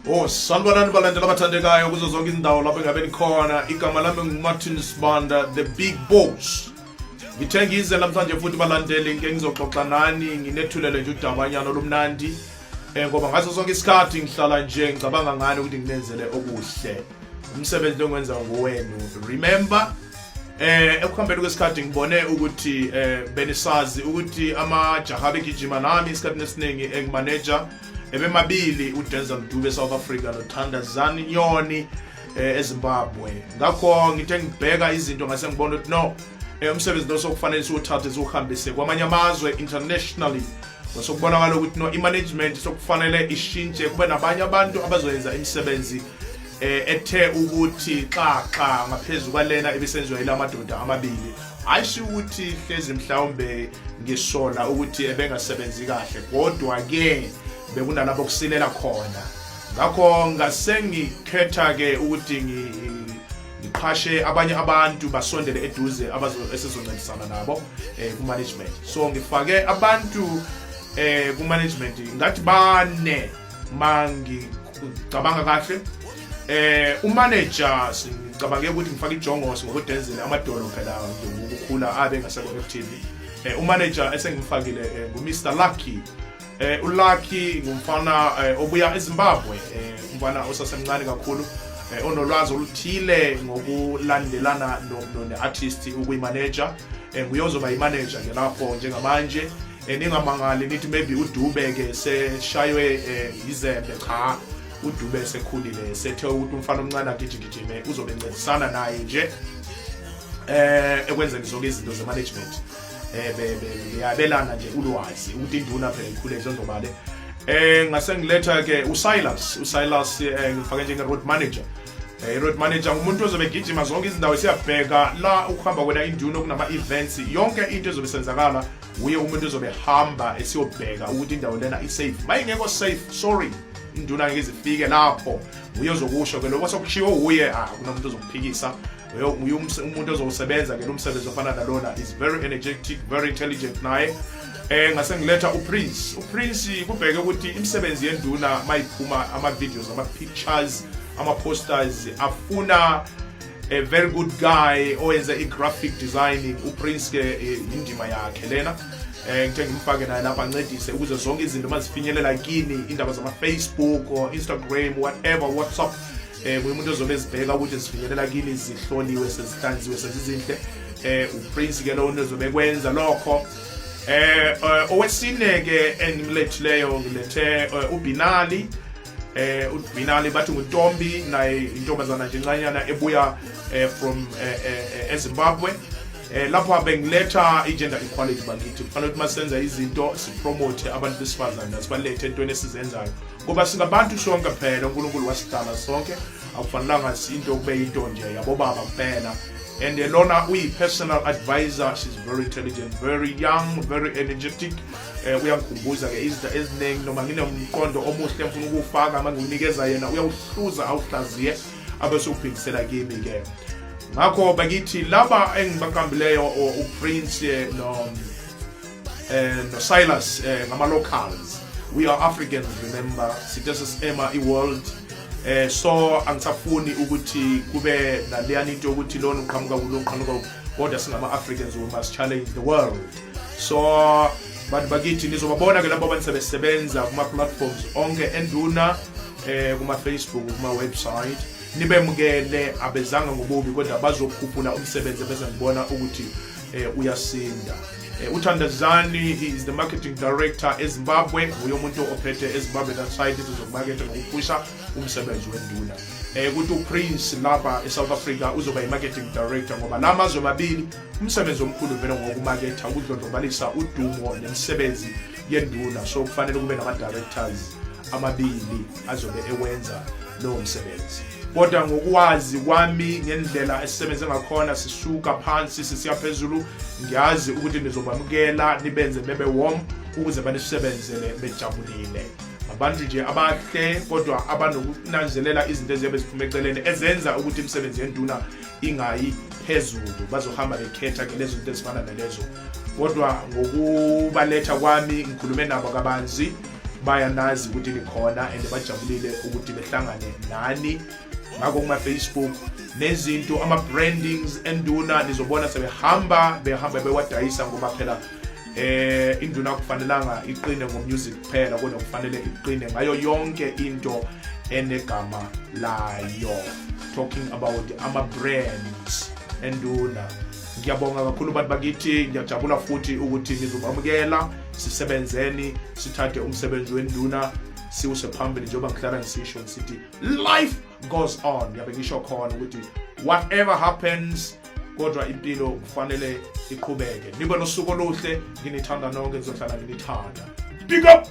Sanibonani balandeli abathandekayo kuzo zonke izindawo lapho engabe nikhona. Igama lami nguMartin Sibanda, the big boss. Ngithe ngize namhlanje futhi balandeli ngeke ngizoxoxa nani, nginethulele nje udabanyana olumnandi. Ngoba ngaso sonke isikhathi ngihlala nje ngicabanga ngani ukuthi nginenzele okuhle. Umsebenzi lo ngenza ngowenu. Remember ekuhambeni kwesikhathi ngibone ukuthi benisazi ukuthi amajaha begijima nami isikhathi esiningi engimanager ebemabili uDenzel Dube South Africa noThandazani Nyoni eZimbabwe. Ngakho ngithe ngibheka izinto ngase ngibona ukuthi no umsebenzi lo sokufanele siwuthathe siwuhambise kwamanye amazwe internationally. Ngosokubonakala ukuthi no imanagement sokufanele ishintshe kube nabanye abantu abazoyenza imisebenzi ethe ukuthi xa ngaphezulu kwalena ebisenziwa yila madoda amabili. Ayisho ukuthi hlezi mhlawumbe ngisola ukuthi ebengasebenzi kahle, kodwa ke bekunalapho kusilela khona. Ngakho ngase ngikhetha ke ukuthi ngiqhashe abanye abantu basondele eduze esizoncedisana nabo ku management. So ngifake abantu ku management ngathi bane mangicabanga kahle. Umanager singicabange ukuthi ngifake ijongosi ngokudenzela amadolo phela ukukhula abe ngasekho active. Umanager esengimfakile nguMr Lakhe. Ulakhe ngumfana obuya eZimbabwe, umfana osasemncane kakhulu, onolwazi oluthile ngokulandelana no-artist ukuyimanager. Nguyozoba imanager ke lapho njengamanje. Ningamangali nithi maybe uDube ke seshaywe izembe, cha, uDube sekhulile sethe ukuthi umfana omncane agijigijime uzobe encedisana naye nje ekwenzeni zonke izinto ze-management. Yabelana nje ulwazi ukuthi induna phela ikhule ezondobale. Ngase ngiletha ke uSilas ngifake njenge road manager. Road manager umuntu ozobe egijima zonke izindawo siyabheka la ukuhamba kwena induna kunama events, yonke into ezobe senzakala uye umuntu ozobe hamba esiyobheka ukuthi indawo lena isafe. Mayingekho safe, sorry, induna ngeke izifike lapho. Uye ozokusho ke lokho sokushiwo uye kunomuntu ozokuphikisa. Umuntu ozosebenza ke lo msebenzi ofana nalona is very energetic, very intelligent naye. Ngase ngiletha uPrince kubheke ukuthi imisebenzi yenduna mayiphuma ama videos, ama pictures, ama posters afuna a very good guy oyenza i-graphic designing. uPrince ke indima yakhe lena. Ngithe ngimfake naye lapha ancedise ukuze zonke izinto mazifinyelela kini, indaba zama Facebook or Instagram, whatever, WhatsApp, umuntu ozobe ezibheka ukuthi zifinyelela kini, zihloliwe, sezihlanziwe, sezizinhle. uPrince ke lo ozobe kwenza lokho. Owesine ke engimlethileyo ngilethe uBinali. uBinali bathi nguNtombi, naye intombazana nje encanyana ebuya from eZimbabwe. Lapho abengiletha i-gender equality bakithi. Kufanele ukuthi masenza izinto sipromote abantu besifazane nasibalethe entweni esizenzayo. Ngoba singabantu sonke phela uNkulunkulu wasidala sonke, akufanelanga into kube into nje yabo baba kuphela. And lona uyi-personal advisor, she's very intelligent, very young, very energetic. Uyangikhumbuza ke izinto eziningi, noma nginomqondo omuhle mfuna ukufaka manginikeza yena uyawuhluza awuhlaziye abese uphindisela kimi ke. Ngakho bakithi laba engibaqambileyo uPrince no Silas ngama locals. We are Africans, remember, sitesema i-world. So angisafuni ukuthi kube naleyani into ukuthi lona uqhamuka kulo kodwa singama Africans, we must challenge the world. So bakithi nizobabona ke labo abansebenza kuma platforms onke enduna, kuma Facebook, kuma website. Nibemukele abezanga ngobubi kodwa bazokhuphula umsebenzi bese ngibona ukuthi uyasinda. uThandazani, he is the marketing director eZimbabwe, uyo umuntu ophethe eZimbabwe that side ezokumarket nokuphusha umsebenzi wenduna. Kuthi uPrince lapha eSouth Africa uzoba i-marketing director, ngoba lamazwe mabili umsebenzi omkhulu vele ngokumarketa, ukudlondlobalisa udumo nemisebenzi yenduna. So kufanele kube nama directors amabili azobe ewenza lo msebenzi. Kodwa ngokwazi kwami ngendlela esisebenze ngakhona, sisuka phansi sisiya phezulu, ngiyazi ukuthi nizobamukela nibenze bebe warm ukuze banisebenzele bejabulile. Abantu nje abahle kodwa abanokunanzelela izinto eziyabe ziphuma eceleni ezenza ukuthi imisebenzi yenduna ingayi phezulu, bazohamba bekhetha ke lezo zinto ezifana nalezo. Kodwa ngokubaletha kwami ngikhulume nabo kabanzi, bayanazi ukuthi nikhona and bajabulile ukuthi behlangane nani ngako kuma-Facebook nezinto ama-brandings enduna nizobona sebehamba bewadayisa ngoba phela induna kufanelanga iqine ngomusic kuphela kodwa kufanele iqine ngayo yonke into enegama layo, talking about ama-brands enduna. Ngiyabonga kakhulu bantu bakithi, ngiyajabula futhi ukuthi nizobamukela, sisebenzeni, sithathe umsebenzi wenduna siwuse phambili njengoba ngihlala ngisisho ngithi life goes on. Ngiyabe ngisho khona ukuthi whatever happens kodwa impilo kufanele iqhubeke. Nibe nosuku oluhle, nginithanda nonke, ngizohlala nginithanda. Big up.